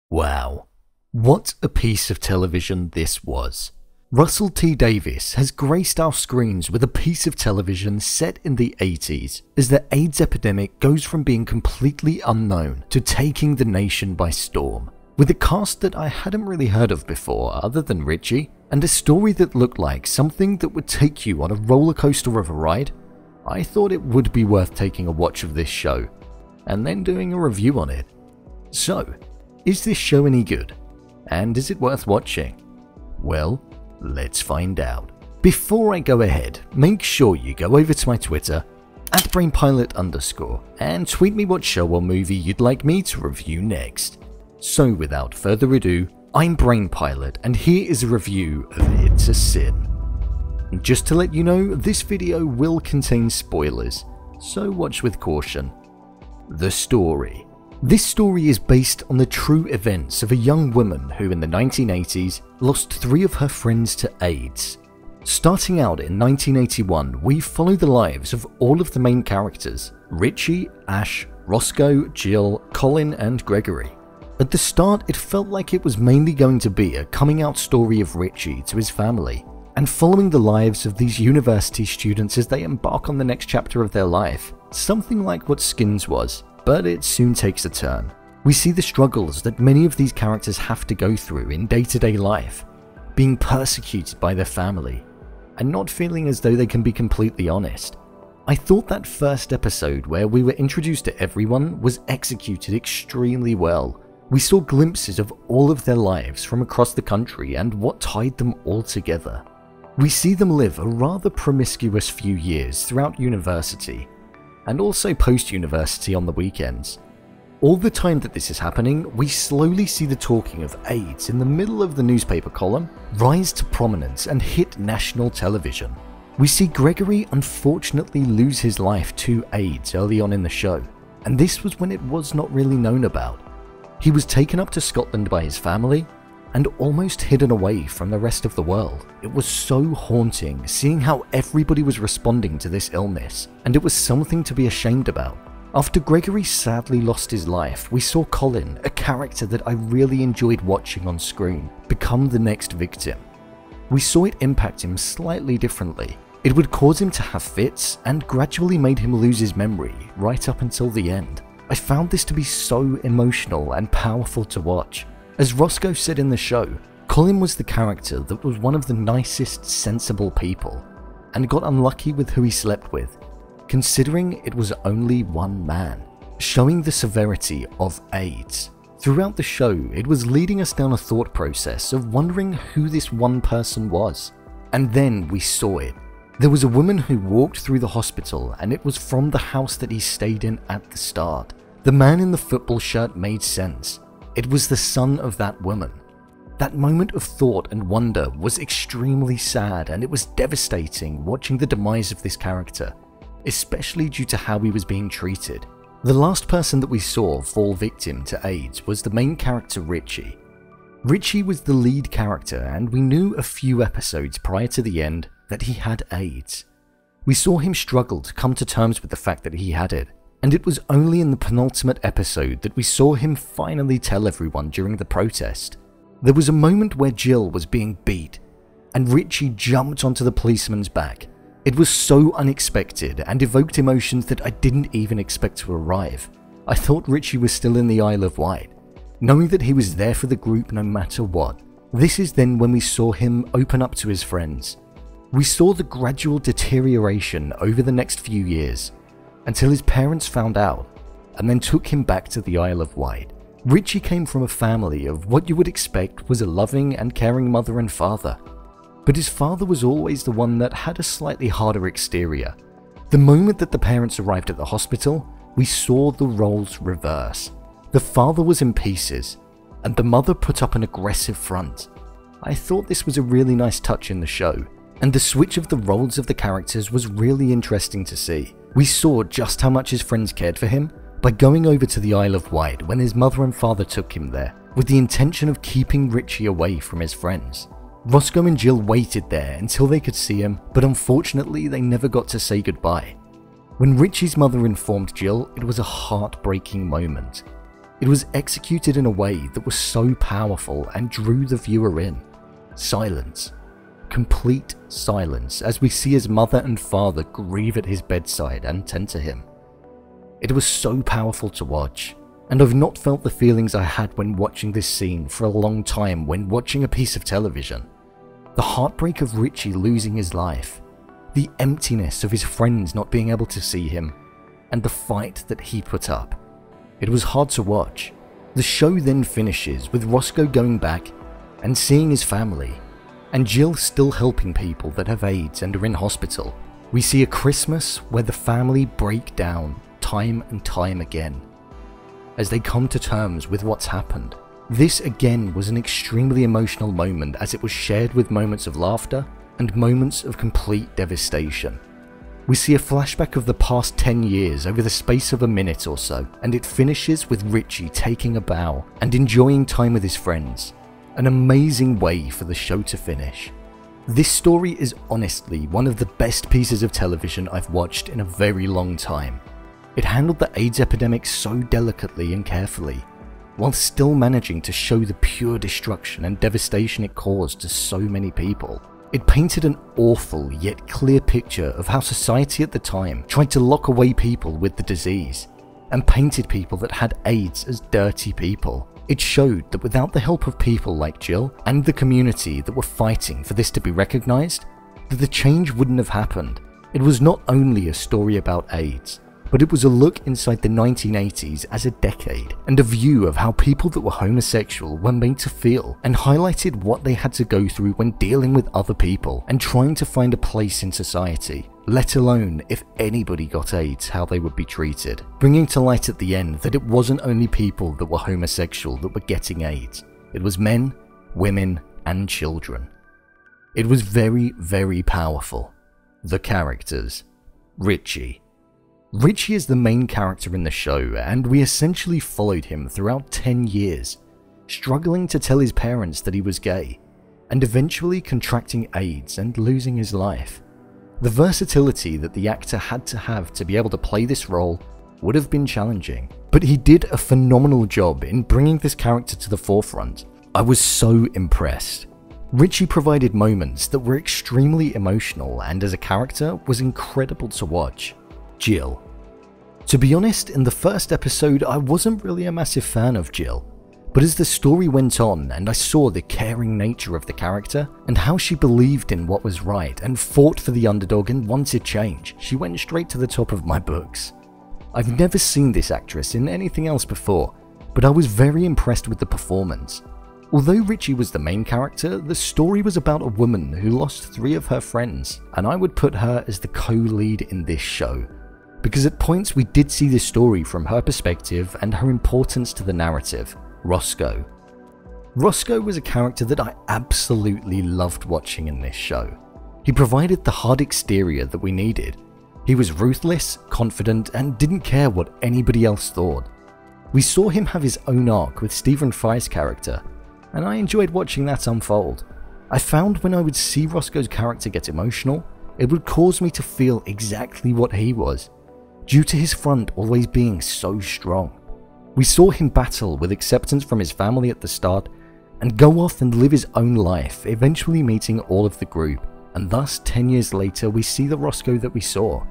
Wow, what a piece of television this was. Russel T Davies has graced our screens with a piece of television set in the 80s as the AIDS epidemic goes from being completely unknown to taking the nation by storm. With a cast that I hadn't really heard of before other than Richie, and a story that looked like something that would take you on a roller coaster of a ride, I thought it would be worth taking a watch of this show, and then doing a review on it. So, is this show any good? And is it worth watching? Well, let's find out. Before I go ahead, make sure you go over to my Twitter, @brainpilot_, and tweet me what show or movie you'd like me to review next. So without further ado, I'm Brainpilot, and here is a review of It's a Sin. Just to let you know, this video will contain spoilers, so watch with caution. The story. This story is based on the true events of a young woman who in the 1980s lost 3 of her friends to AIDS. Starting out in 1981, we follow the lives of all of the main characters: Richie, Ash, Roscoe, Jill, Colin and Gregory. At the start, it felt like it was mainly going to be a coming out story of Richie to his family, and following the lives of these university students as they embark on the next chapter of their life, something like what Skins was. But it soon takes a turn. We see the struggles that many of these characters have to go through in day-to-day life, being persecuted by their family, and not feeling as though they can be completely honest. I thought that first episode where we were introduced to everyone was executed extremely well. We saw glimpses of all of their lives from across the country and what tied them all together. We see them live a rather promiscuous few years throughout university, and also post-university on the weekends. All the time that this is happening, we slowly see the talking of AIDS in the middle of the newspaper column rise to prominence and hit national television. We see Gregory unfortunately lose his life to AIDS early on in the show, and this was when it was not really known about. He was taken up to Scotland by his family and almost hidden away from the rest of the world. It was so haunting seeing how everybody was responding to this illness, and it was something to be ashamed about. After Gregory sadly lost his life, we saw Colin, a character that I really enjoyed watching on screen, become the next victim. We saw it impact him slightly differently. It would cause him to have fits and gradually made him lose his memory right up until the end. I found this to be so emotional and powerful to watch. As Roscoe said in the show, Colin was the character that was one of the nicest, sensible people, and got unlucky with who he slept with, considering it was only one man, showing the severity of AIDS. Throughout the show, it was leading us down a thought process of wondering who this one person was. And then we saw it. There was a woman who walked through the hospital, and it was from the house that he stayed in at the start. The man in the football shirt made sense. It was the son of that woman. That moment of thought and wonder was extremely sad, and it was devastating watching the demise of this character, especially due to how he was being treated. The last person that we saw fall victim to AIDS was the main character Richie. Richie was the lead character, and we knew a few episodes prior to the end that he had AIDS. We saw him struggle to come to terms with the fact that he had it, and it was only in the penultimate episode that we saw him finally tell everyone during the protest. There was a moment where Jill was being beat, and Richie jumped onto the policeman's back. It was so unexpected and evoked emotions that I didn't even expect to arrive. I thought Richie was still in the Isle of Wight, knowing that he was there for the group no matter what. This is then when we saw him open up to his friends. We saw the gradual deterioration over the next few years, until his parents found out, and then took him back to the Isle of Wight. Richie came from a family of what you would expect was a loving and caring mother and father, but his father was always the one that had a slightly harder exterior. The moment that the parents arrived at the hospital, we saw the roles reverse. The father was in pieces, and the mother put up an aggressive front. I thought this was a really nice touch in the show, and the switch of the roles of the characters was really interesting to see. We saw just how much his friends cared for him by going over to the Isle of Wight when his mother and father took him there, with the intention of keeping Richie away from his friends. Roscoe and Jill waited there until they could see him, but unfortunately they never got to say goodbye. When Richie's mother informed Jill, it was a heartbreaking moment. It was executed in a way that was so powerful and drew the viewer in. Silence. Complete silence as we see his mother and father grieve at his bedside and tend to him. It was so powerful to watch, and I've not felt the feelings I had when watching this scene for a long time when watching a piece of television. The heartbreak of Richie losing his life, the emptiness of his friends not being able to see him, and the fight that he put up. It was hard to watch. The show then finishes with Roscoe going back and seeing his family, and Jill still helping people that have AIDS and are in hospital. We see a Christmas where the family break down time and time again as they come to terms with what's happened. This again was an extremely emotional moment as it was shared with moments of laughter and moments of complete devastation. We see a flashback of the past 10 years over the space of a minute or so, and it finishes with Richie taking a bow and enjoying time with his friends. An amazing way for the show to finish. This story is honestly one of the best pieces of television I've watched in a very long time. It handled the AIDS epidemic so delicately and carefully, while still managing to show the pure destruction and devastation it caused to so many people. It painted an awful yet clear picture of how society at the time tried to lock away people with the disease, and painted people that had AIDS as dirty people. It showed that without the help of people like Jill and the community that were fighting for this to be recognized, that the change wouldn't have happened. It was not only a story about AIDS, but it was a look inside the 1980s as a decade, and a view of how people that were homosexual were made to feel, and highlighted what they had to go through when dealing with other people and trying to find a place in society, let alone if anybody got AIDS, how they would be treated. Bringing to light at the end that it wasn't only people that were homosexual that were getting AIDS, it was men, women, and children. It was very, very powerful. The characters. Richie. Richie is the main character in the show, and we essentially followed him throughout 10 years, struggling to tell his parents that he was gay, and eventually contracting AIDS and losing his life. The versatility that the actor had to have to be able to play this role would have been challenging, but he did a phenomenal job in bringing this character to the forefront. I was so impressed. Richie provided moments that were extremely emotional, and as a character was incredible to watch. Jill. To be honest, in the first episode I wasn't really a massive fan of Jill, but as the story went on and I saw the caring nature of the character and how she believed in what was right and fought for the underdog and wanted change, she went straight to the top of my books. I've never seen this actress in anything else before, but I was very impressed with the performance. Although Richie was the main character, the story was about a woman who lost 3 of her friends, and I would put her as the co-lead in this show, because at points we did see this story from her perspective and her importance to the narrative. Roscoe. Roscoe was a character that I absolutely loved watching in this show. He provided the hard exterior that we needed. He was ruthless, confident, and didn't care what anybody else thought. We saw him have his own arc with Stephen Fry's character, and I enjoyed watching that unfold. I found when I would see Roscoe's character get emotional, it would cause me to feel exactly what he was, due to his front always being so strong. We saw him battle with acceptance from his family at the start, and go off and live his own life, eventually meeting all of the group, and thus 10 years later we see the Roscoe that we saw.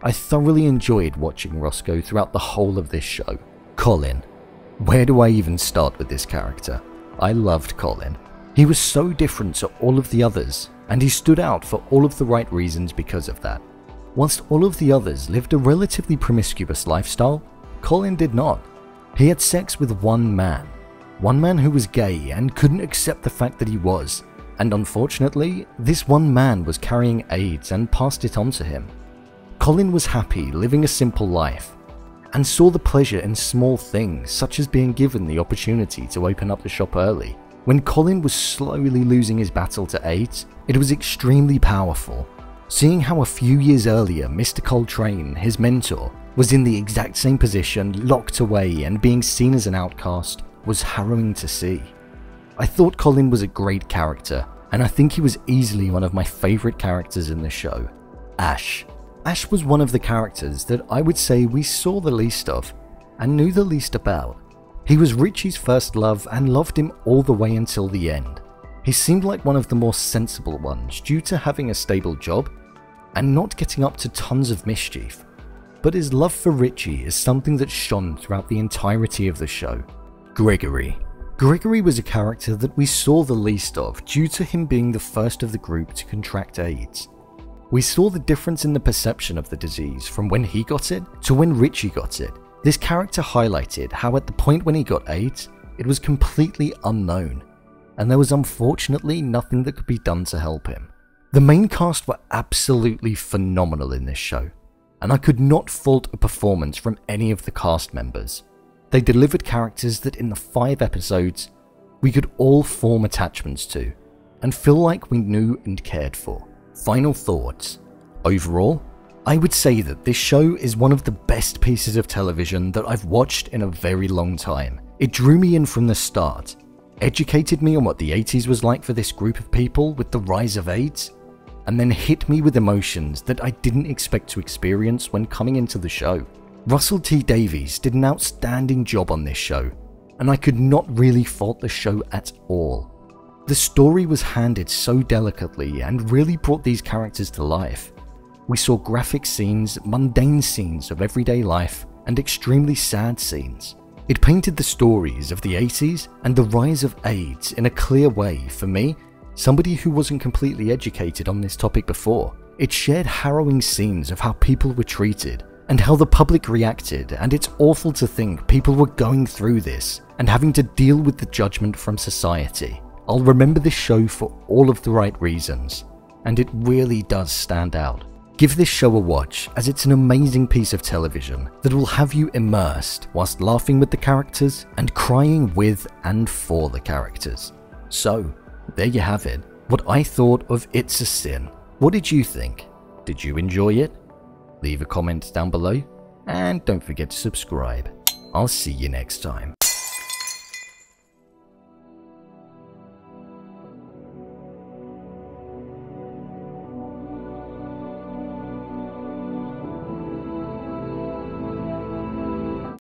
I thoroughly enjoyed watching Roscoe throughout the whole of this show. Colin. Where do I even start with this character? I loved Colin. He was so different to all of the others, and he stood out for all of the right reasons because of that. Whilst all of the others lived a relatively promiscuous lifestyle, Colin did not. He had sex with one man who was gay and couldn't accept the fact that he was, and unfortunately, this one man was carrying AIDS and passed it on to him. Colin was happy living a simple life, and saw the pleasure in small things such as being given the opportunity to open up the shop early. When Colin was slowly losing his battle to AIDS, it was extremely powerful. Seeing how a few years earlier Mr. Coltrane, his mentor, was in the exact same position, locked away and being seen as an outcast, was harrowing to see. I thought Colin was a great character, and I think he was easily one of my favourite characters in the show. Ash. Ash was one of the characters that I would say we saw the least of, and knew the least about. He was Richie's first love and loved him all the way until the end. He seemed like one of the more sensible ones due to having a stable job and not getting up to tons of mischief. But his love for Richie is something that shone throughout the entirety of the show. Gregory. Gregory was a character that we saw the least of due to him being the first of the group to contract AIDS. We saw the difference in the perception of the disease from when he got it to when Richie got it. This character highlighted how at the point when he got AIDS, it was completely unknown, and there was unfortunately nothing that could be done to help him. The main cast were absolutely phenomenal in this show, and I could not fault a performance from any of the cast members. They delivered characters that in the 5 episodes, we could all form attachments to, and feel like we knew and cared for. Final thoughts. Overall, I would say that this show is one of the best pieces of television that I've watched in a very long time. It drew me in from the start, educated me on what the 80s was like for this group of people with the rise of AIDS, and then hit me with emotions that I didn't expect to experience when coming into the show. Russel T Davies did an outstanding job on this show, and I could not really fault the show at all. The story was handled so delicately and really brought these characters to life. We saw graphic scenes, mundane scenes of everyday life, and extremely sad scenes. It painted the stories of the 80s and the rise of AIDS in a clear way for me, somebody who wasn't completely educated on this topic before. It shared harrowing scenes of how people were treated and how the public reacted, and it's awful to think people were going through this and having to deal with the judgment from society. I'll remember this show for all of the right reasons, and it really does stand out. Give this show a watch, as it's an amazing piece of television that will have you immersed whilst laughing with the characters and crying with and for the characters. So, there you have it, what I thought of It's a Sin. What did you think? Did you enjoy it? Leave a comment down below, and don't forget to subscribe. I'll see you next time.